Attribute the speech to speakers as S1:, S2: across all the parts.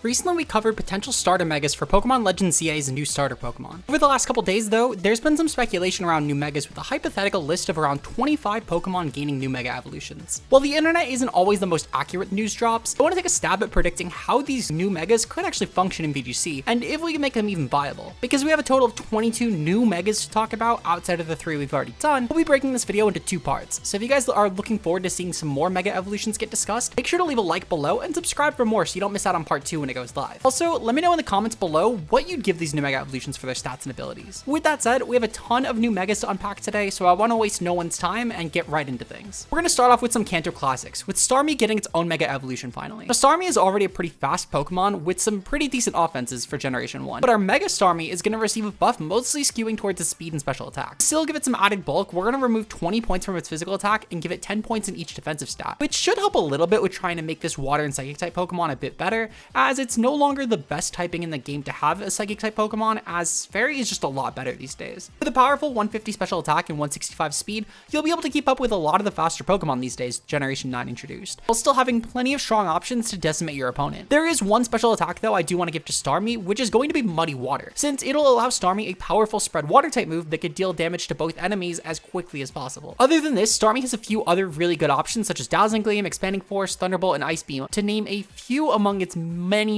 S1: Recently we covered potential starter megas for Pokemon Legends CA's new starter Pokemon. Over the last couple days though, there's been some speculation around new megas with a hypothetical list of around 25 Pokemon gaining new mega evolutions. While the internet isn't always the most accurate news drops, I want to take a stab at predicting how these new megas could actually function in VGC, and if we can make them even viable. Because we have a total of 22 new megas to talk about outside of the 3 we've already done, we'll be breaking this video into 2 parts. So if you guys are looking forward to seeing some more mega evolutions get discussed, make sure to leave a like below and subscribe for more so you don't miss out on part 2 when it goes live. Also, let me know in the comments below what you'd give these new mega evolutions for their stats and abilities. With that said, we have a ton of new megas to unpack today, so I want to waste no one's time and get right into things. We're going to start off with some Kanto classics, with Starmie getting its own mega evolution finally. Now, Starmie is already a pretty fast Pokemon with some pretty decent offenses for Generation 1, but our Mega Starmie is going to receive a buff mostly skewing towards its speed and special attack. To still give it some added bulk, we're going to remove 20 points from its physical attack and give it 10 points in each defensive stat, which should help a little bit with trying to make this water and psychic type Pokemon a bit better, as it's no longer the best typing in the game to have a psychic type Pokemon, as Fairy is just a lot better these days. With a powerful 150 special attack and 165 speed, you'll be able to keep up with a lot of the faster Pokemon these days Generation 9 introduced, while still having plenty of strong options to decimate your opponent. There is one special attack though I do want to give to Starmie, which is going to be Muddy Water, since it'll allow Starmie a powerful spread water type move that could deal damage to both enemies as quickly as possible. Other than this, Starmie has a few other really good options such as Dazzling Gleam, Expanding Force, Thunderbolt, and Ice Beam, to name a few among its many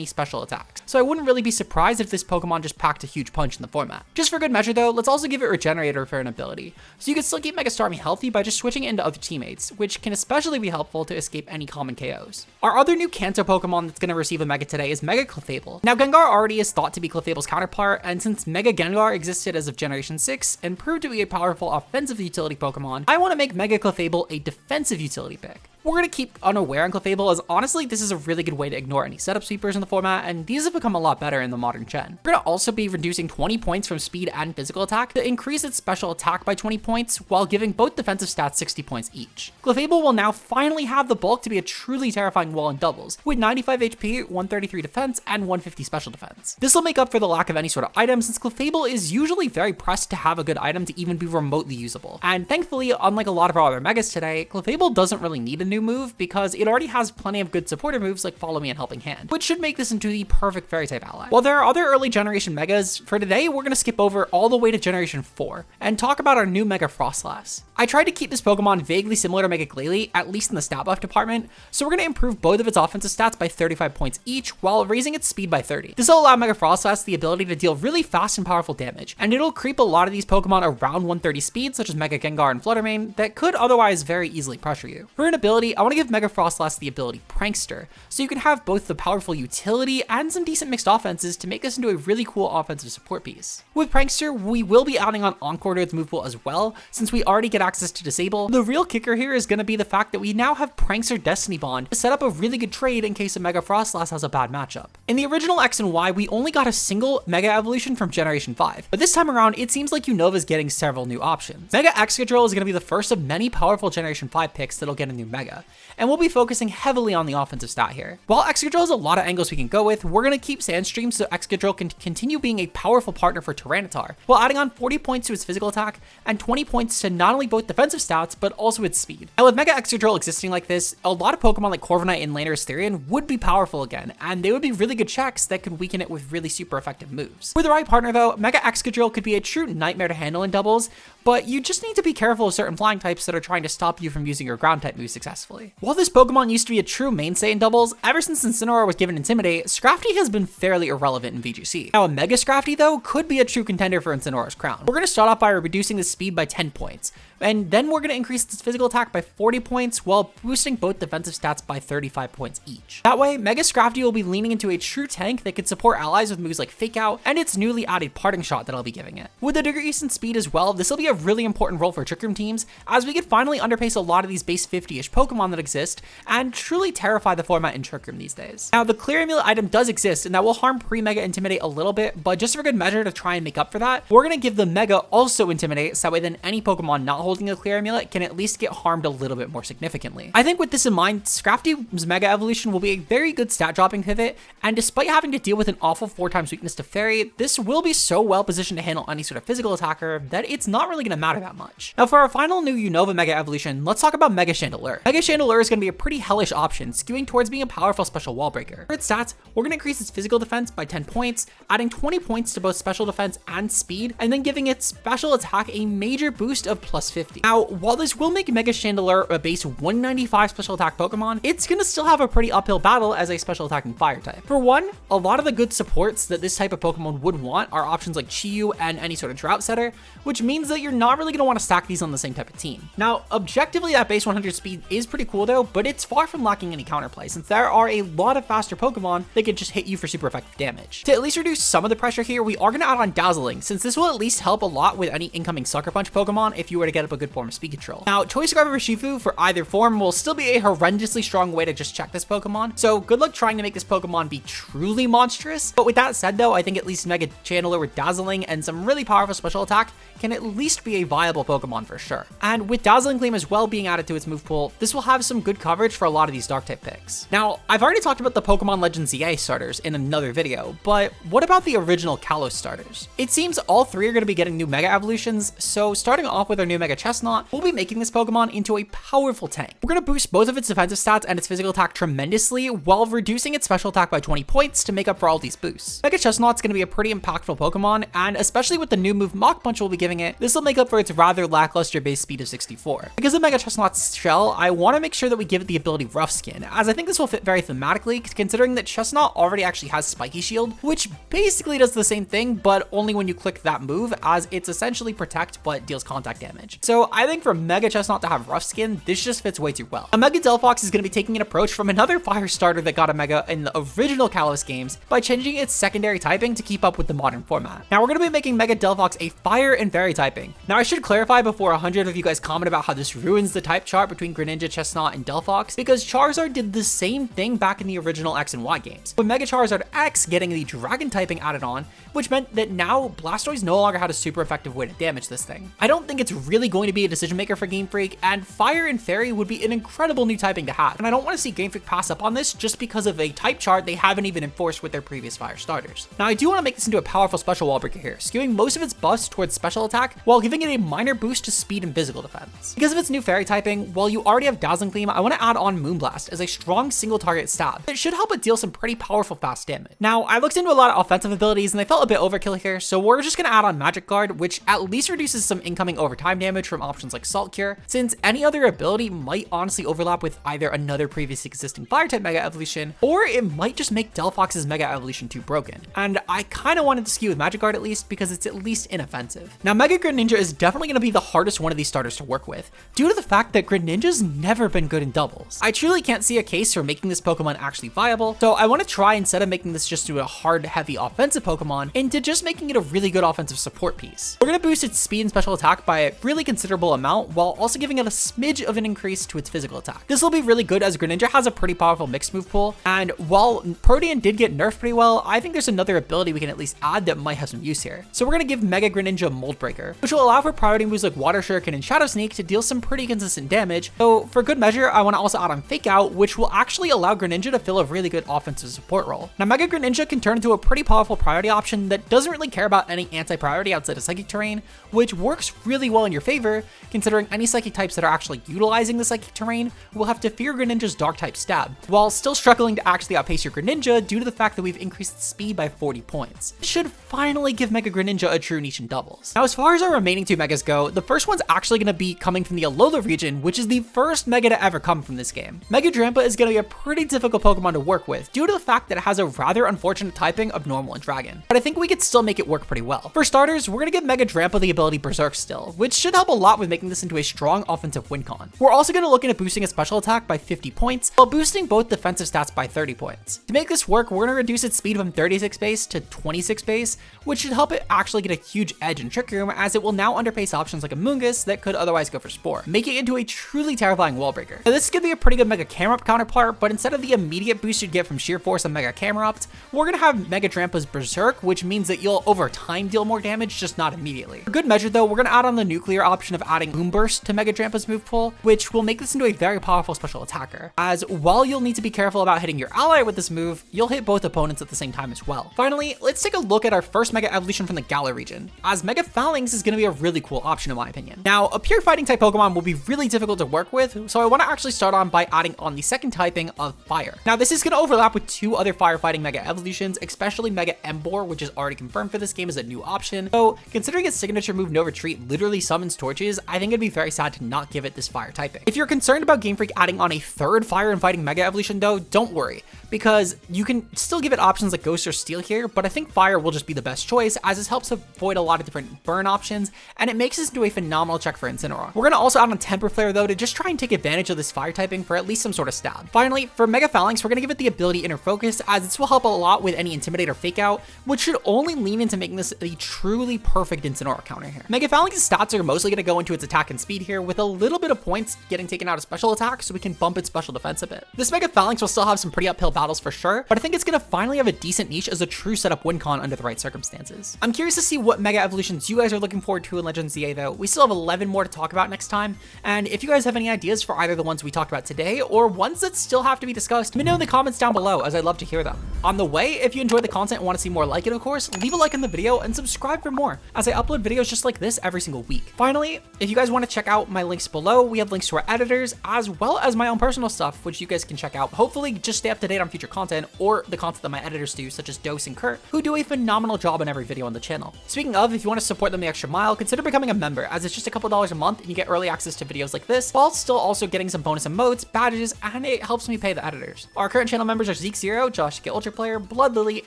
S1: special attacks. So I wouldn't really be surprised if this Pokemon just packed a huge punch in the format. Just for good measure though, let's also give it Regenerator for an ability, so you can still keep Mega Starmie healthy by just switching it into other teammates, which can especially be helpful to escape any common KOs. Our other new Kanto Pokemon that's going to receive a Mega today is Mega Clefable. Now Gengar already is thought to be Clefable's counterpart, and since Mega Gengar existed as of Generation 6 and proved to be a powerful offensive utility Pokemon, I want to make Mega Clefable a defensive utility pick. We're going to keep Unaware on Clefable, as honestly this is a really good way to ignore any setup sweepers in the format, and these have become a lot better in the modern gen. We're going to also be reducing 20 points from speed and physical attack to increase its special attack by 20 points while giving both defensive stats 60 points each. Clefable will now finally have the bulk to be a truly terrifying wall in doubles, with 95 HP, 133 defense, and 150 special defense. This will make up for the lack of any sort of item, since Clefable is usually very pressed to have a good item to even be remotely usable. And thankfully, unlike a lot of our other megas today, Clefable doesn't really need a new move because it already has plenty of good supporter moves like Follow Me and Helping Hand, which should make this into the perfect fairy type ally. While there are other early generation megas, for today we're going to skip over all the way to Generation 4 and talk about our new Mega Frostlass. I tried to keep this Pokemon vaguely similar to Mega Glalie, at least in the stat buff department, so we're going to improve both of its offensive stats by 35 points each while raising its speed by 30. This will allow Mega Frostlass the ability to deal really fast and powerful damage, and it'll creep a lot of these Pokemon around 130 speed, such as Mega Gengar and Fluttermane, that could otherwise very easily pressure you. For an ability, I want to give Mega Frostlass the ability Prankster, so you can have both the powerful utility and some decent mixed offenses to make this into a really cool offensive support piece. With Prankster, we will be adding on Encore to its move pool as well, since we already get access to Disable. The real kicker here is going to be the fact that we now have Prankster Destiny Bond to set up a really good trade in case a Mega Frostlass has a bad matchup. In the original X and Y, we only got a single Mega Evolution from Generation 5, but this time around, it seems like Unova's getting several new options. Mega Excadrill is going to be the first of many powerful Generation 5 picks that'll get a new Mega, and we'll be focusing heavily on the offensive stat here. While Excadrill has a lot of angles we can go with, we're going to keep Sandstream so Excadrill can continue being a powerful partner for Tyranitar, while adding on 40 points to its physical attack and 20 points to not only both defensive stats, but also its speed. And with Mega Excadrill existing like this, a lot of Pokemon like Corviknight and Laner Asterion would be powerful again, and they would be really good checks that could weaken it with really super effective moves. With the right partner though, Mega Excadrill could be a true nightmare to handle in doubles, but you just need to be careful of certain flying types that are trying to stop you from using your ground type moves successfully. While this Pokemon used to be a true mainstay in doubles, ever since Incineroar was given Intimidate, Scrafty has been fairly irrelevant in VGC. Now a Mega Scrafty though could be a true contender for Incineroar's crown. We're going to start off by reducing the speed by 10 points, and then we're going to increase its physical attack by 40 points while boosting both defensive stats by 35 points each. That way, Mega Scrafty will be leaning into a true tank that could support allies with moves like Fake Out and its newly added Parting Shot that I'll be giving it. With the decrease in speed as well, this will be a really important role for Trick Room teams, as we could finally underpace a lot of these base 50-ish Pokemon that exist and truly terrify the format in Trick Room these days. Now, the Clear Amulet item does exist, and that will harm pre-Mega Intimidate a little bit, but just for good measure to try and make up for that, we're going to give the Mega also Intimidate, so that way then any Pokemon not holding holding a clear amulet can at least get harmed a little bit more significantly. I think with this in mind, Scrafty's Mega Evolution will be a very good stat dropping pivot, and despite having to deal with an awful 4x weakness to Fairy, this will be so well positioned to handle any sort of physical attacker that it's not really going to matter that much. Now for our final new Unova Mega Evolution, let's talk about Mega Chandelure. Mega Chandelure is going to be a pretty hellish option, skewing towards being a powerful special wall breaker. For its stats, we're going to increase its physical defense by 10 points, adding 20 points to both special defense and speed, and then giving its special attack a major boost of plus 50. Now, while this will make Mega Chandelure a base 195 special attack Pokemon, it's going to still have a pretty uphill battle as a special attacking fire type. For one, a lot of the good supports that this type of Pokemon would want are options like Chi-Yu and any sort of drought setter, which means that you're not really going to want to stack these on the same type of team. Now, objectively, that base 100 speed is pretty cool though, but it's far from lacking any counterplay, since there are a lot of faster Pokemon that can just hit you for super effective damage. To at least reduce some of the pressure here, we are going to add on Dazzling, since this will at least help a lot with any incoming Sucker Punch Pokemon if you were to get up a good form of speed control. Now, Choice Scarf or Shifu for either form will still be a horrendously strong way to just check this Pokemon, so good luck trying to make this Pokemon be truly monstrous. But with that said though, I think at least Mega Chandelure with Dazzling and some really powerful special attack can at least be a viable Pokemon for sure. And with Dazzling Gleam as well being added to its move pool, this will have some good coverage for a lot of these Dark type picks. Now, I've already talked about the Pokemon Legends EA starters in another video, but what about the original Kalos starters? It seems all three are going to be getting new Mega Evolutions, so starting off with our new Mega Chestnut, we'll be making this Pokemon into a powerful tank. We're going to boost both of its defensive stats and its physical attack tremendously, while reducing its special attack by 20 points to make up for all these boosts. Mega Chestnut's going to be a pretty impactful Pokemon, and especially with the new move Mach Punch we'll be giving it, this will make up for its rather lackluster base speed of 64. Because of Mega Chestnut's shell, I want to make sure that we give it the ability Rough Skin, as I think this will fit very thematically, considering that Chestnut already actually has Spiky Shield, which basically does the same thing, but only when you click that move, as it's essentially protect but deals contact damage. So I think for Mega Chestnut to have Rough Skin, this just fits way too well. A Mega Delphox is going to be taking an approach from another fire starter that got a Mega in the original Kalos games by changing its secondary typing to keep up with the modern format. Now we're going to be making Mega Delphox a fire and fairy typing. Now I should clarify before 100 of you guys comment about how this ruins the type chart between Greninja, Chestnut, and Delphox, because Charizard did the same thing back in the original X and Y games, with Mega Charizard X getting the Dragon typing added on, which meant that now Blastoise no longer had a super effective way to damage this thing. I don't think it's really going to be a decision maker for Game Freak, and Fire and Fairy would be an incredible new typing to have, and I don't want to see Game Freak pass up on this just because of a type chart they haven't even enforced with their previous fire starters. Now I do want to make this into a powerful special wall breaker here, skewing most of its buffs towards special attack while giving it a minor boost to speed and physical defense. Because of its new fairy typing, while you already have Dazzling Gleam, I want to add on Moonblast as a strong single target stab. It should help it deal some pretty powerful fast damage. Now I looked into a lot of offensive abilities and they felt a bit overkill here, so we're just going to add on Magic Guard, which at least reduces some incoming overtime damage from options like Salt Cure, since any other ability might honestly overlap with either another previously existing fire type Mega Evolution, or it might just make Delphox's Mega Evolution too broken. And I kind of wanted to skew with Magic Guard at least because it's at least inoffensive. Now Mega Greninja is definitely going to be the hardest one of these starters to work with, due to the fact that Greninja's never been good in doubles. I truly can't see a case for making this Pokemon actually viable, so I want to try, instead of making this just to a hard, heavy offensive Pokemon, into just making it a really good offensive support piece. We're going to boost its speed and special attack by a really considerable amount, while also giving it a smidge of an increase to its physical attack. This will be really good as Greninja has a pretty powerful mixed move pool, and while Protean did get nerfed pretty well, I think there's another ability we can at least add that might have some use here. So we're going to give Mega Greninja Mold Breaker, which will allow for priority moves like Water Shuriken and Shadow Sneak to deal some pretty consistent damage. So for good measure, I want to also add on Fake Out, which will actually allow Greninja to fill a really good offensive support role. Now Mega Greninja can turn into a pretty powerful priority option that doesn't really care about any anti-priority outside of Psychic Terrain, which works really well in your favor, considering any Psychic types that are actually utilizing the Psychic Terrain will have to fear Greninja's Dark type stab, while still struggling to actually outpace your Greninja due to the fact that we've increased its speed by 40 points. This should finally give Mega Greninja a true niche in doubles. Now as far as our remaining two Megas go, the first one's actually going to be coming from the Alola region, which is the first Mega to ever come from this game. Mega Drampa is going to be a pretty difficult Pokemon to work with, due to the fact that it has a rather unfortunate typing of Normal and Dragon, but I think we could still make it work pretty well. For starters, we're going to give Mega Drampa the ability Berserk still, which should help a lot with making this into a strong offensive win con. We're also going to look into boosting its special attack by 50 points, while boosting both defensive stats by 30 points. To make this work, we're going to reduce its speed from 36 base to 26 base, which should help it actually get a huge edge in Trick Room, as it will now underpace options like a Mungus that could otherwise go for Spore, making it into a truly terrifying wall breaker. Now this could be a pretty good Mega Camerupt counterpart, but instead of the immediate boost you'd get from Sheer Force and Mega Camerupt, we're going to have Mega Drampa's Berserk, which means that you'll over time deal more damage, just not immediately. For good measure though, we're going to add on the Nuclear option option of adding Moonburst to Mega Drampa's move pool, which will make this into a very powerful special attacker, as while you'll need to be careful about hitting your ally with this move, you'll hit both opponents at the same time as well. Finally, let's take a look at our first Mega Evolution from the Galar region, as Mega Phalanx is going to be a really cool option in my opinion. Now, a pure fighting type Pokemon will be really difficult to work with, so I want to actually start on by adding on the second typing of Fire. Now, this is going to overlap with two other firefighting Mega Evolutions, especially Mega Emboar, which is already confirmed for this game as a new option. So, considering its signature move No Retreat literally summons torches, I think it'd be very sad to not give it this fire typing. If you're concerned about Game Freak adding on a third fire and fighting Mega Evolution though, don't worry, because you can still give it options like Ghost or Steel here, but I think fire will just be the best choice, as this helps avoid a lot of different burn options, and it makes this into a phenomenal check for Incineroar. We're going to also add on Temper Flare though to just try and take advantage of this fire typing for at least some sort of stab. Finally, for Mega Phalanx, we're going to give it the ability Inner Focus, as this will help a lot with any Intimidate or Fake Out, which should only lean into making this a truly perfect Incineroar counter here. Mega Phalanx's stats are mostly going to go into its attack and speed here, with a little bit of points getting taken out of special attack so we can bump its special defense a bit. This Mega Phalanx will still have some pretty uphill battles for sure, but I think it's going to finally have a decent niche as a true setup win con under the right circumstances. I'm curious to see what Mega Evolutions you guys are looking forward to in Legends ZA though. We still have 11 more to talk about next time, and if you guys have any ideas for either the ones we talked about today or ones that still have to be discussed, let me know in the comments down below, as I'd love to hear them. On the way, if you enjoyed the content and want to see more like it, of course, leave a like on the video and subscribe for more, as I upload videos just like this every single week. Finally, if you guys want to check out my links below, we have links to our editors as well as my own personal stuff, which you guys can check out. Hopefully just stay up to date on future content or the content that my editors do, such as Dose and Kurt, who do a phenomenal job in every video on the channel. Speaking of, if you want to support them the extra mile, consider becoming a member, as it's just a couple dollars a month and you get early access to videos like this, while still also getting some bonus emotes, badges, and it helps me pay the editors. Our current channel members are Zeke0, Josh the Ultra Player, Blood Lily,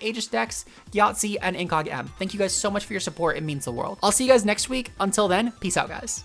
S1: Aegis Dex, Yahtzee, and Incog M. Thank you guys so much for your support, it means the world. I'll see you guys next week. Until then, peace out guys.